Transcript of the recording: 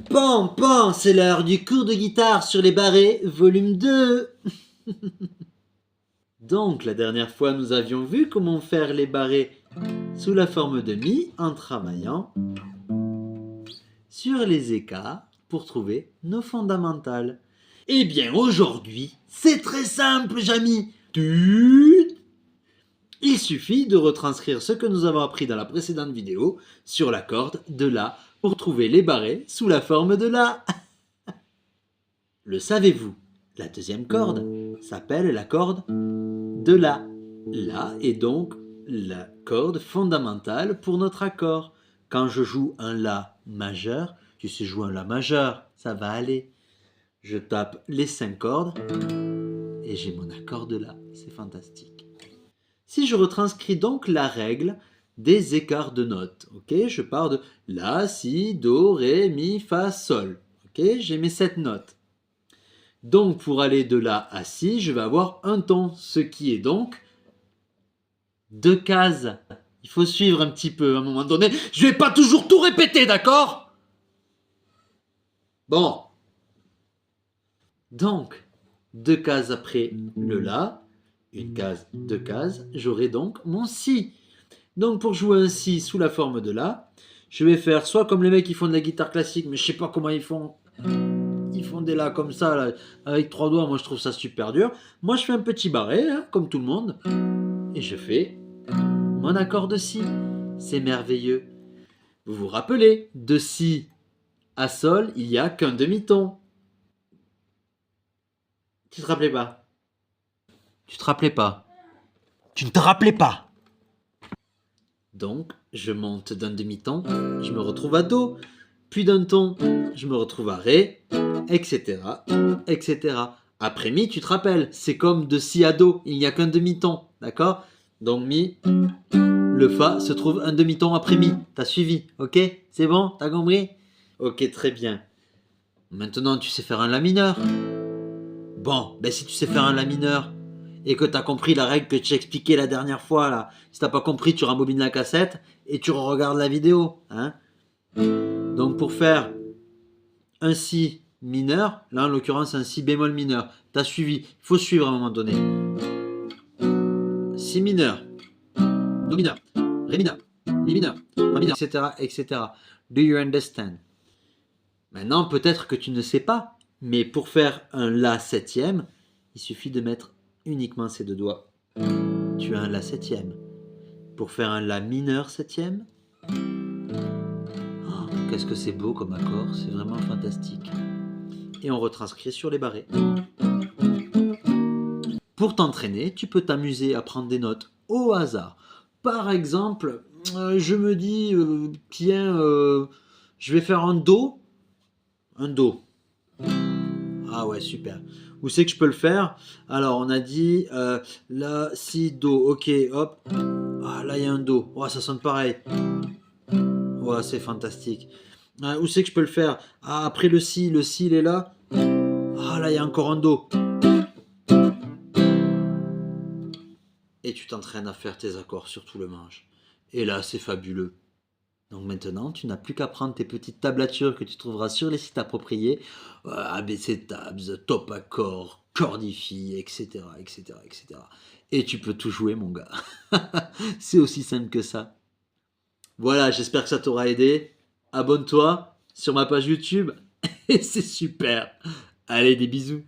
Pan, pan, c'est l'heure du cours de guitare sur les barrés, volume 2. Donc, la dernière fois, nous avions vu comment faire les barrés sous la forme de mi en travaillant sur les écarts pour trouver nos fondamentales. Eh bien, aujourd'hui, c'est très simple, Jamy. Il suffit de retranscrire ce que nous avons appris dans la précédente vidéo sur la corde de La pour trouver les barrés sous la forme de La. Le savez-vous? La deuxième corde s'appelle la corde de La. La est donc la corde fondamentale pour notre accord. Quand je joue un La majeur, tu sais jouer un La majeur, ça va aller. Je tape les 5 cordes et j'ai mon accord de La. C'est fantastique. Si je retranscris donc la règle des écarts de notes, ok, je pars de La, Si, Do, Ré, Mi, Fa, Sol. Ok, j'ai mes 7 notes. Donc pour aller de La à Si, je vais avoir un ton, ce qui est donc 2 cases. Il faut suivre un petit peu à un moment donné. Je vais pas toujours tout répéter, d'accord? Bon. Donc, 2 cases après le La, une case, 2 cases, j'aurai donc mon Si. Donc pour jouer un Si sous la forme de La, je vais faire soit comme les mecs qui font de la guitare classique, mais je sais pas comment ils font. Ils font des La comme ça, là, avec 3 doigts, moi je trouve ça super dur. Moi je fais un petit barré, hein, comme tout le monde, et je fais mon accord de Si. C'est merveilleux. Vous vous rappelez, de Si à Sol, il n'y a qu'un demi-ton. Tu te rappelais pas? Tu te rappelais pas? Tu ne te rappelais pas? Donc, je monte d'un demi-ton, je me retrouve à Do, puis d'un ton, je me retrouve à Ré, etc., etc. Après Mi, tu te rappelles, c'est comme de Si à Do, il n'y a qu'un demi-ton, d'accord? Donc Mi, le Fa se trouve un demi-ton après Mi. T'as suivi, ok? C'est bon? T'as compris? Ok, très bien. Maintenant, tu sais faire un La mineur. Bon, ben si tu sais faire un La mineur et que t'as compris la règle que je t'ai expliquée la dernière fois, là, si t'as pas compris, tu rembobines la cassette et tu regardes la vidéo, hein? Donc pour faire un Si mineur, là en l'occurrence un Si bémol mineur, t'as suivi, il faut suivre à un moment donné. Si mineur, Do mineur, Ré mineur, Mi mineur, Fa mineur, etc., etc. Do you understand? Maintenant, peut-être que tu ne sais pas, mais pour faire un La septième, il suffit de mettre uniquement ces 2 doigts. Tu as un La septième. Pour faire un La mineur septième, oh, qu'est-ce que c'est beau comme accord, c'est vraiment fantastique. Et on retranscrit sur les barrés. Pour t'entraîner, tu peux t'amuser à prendre des notes au hasard. Par exemple, je me dis, tiens, je vais faire un Do. Un Do. Ah ouais, super. Où c'est que je peux le faire? Alors, on a dit La, Si, Do. Ok, hop. Ah, là, il y a un Do. Oh, ça sonne pareil. Ouais, c'est fantastique. Où c'est que je peux le faire? Ah, après le Si, il est là. Ah, là, il y a encore un Do. Et tu t'entraînes à faire tes accords sur tout le manche. Et là, c'est fabuleux. Donc maintenant, tu n'as plus qu'à prendre tes petites tablatures que tu trouveras sur les sites appropriés, ABC Tabs, Top Accord, Chordify, etc., etc., etc. Et tu peux tout jouer, mon gars. C'est aussi simple que ça. Voilà, j'espère que ça t'aura aidé. Abonne-toi sur ma page YouTube et c'est super. Allez, des bisous.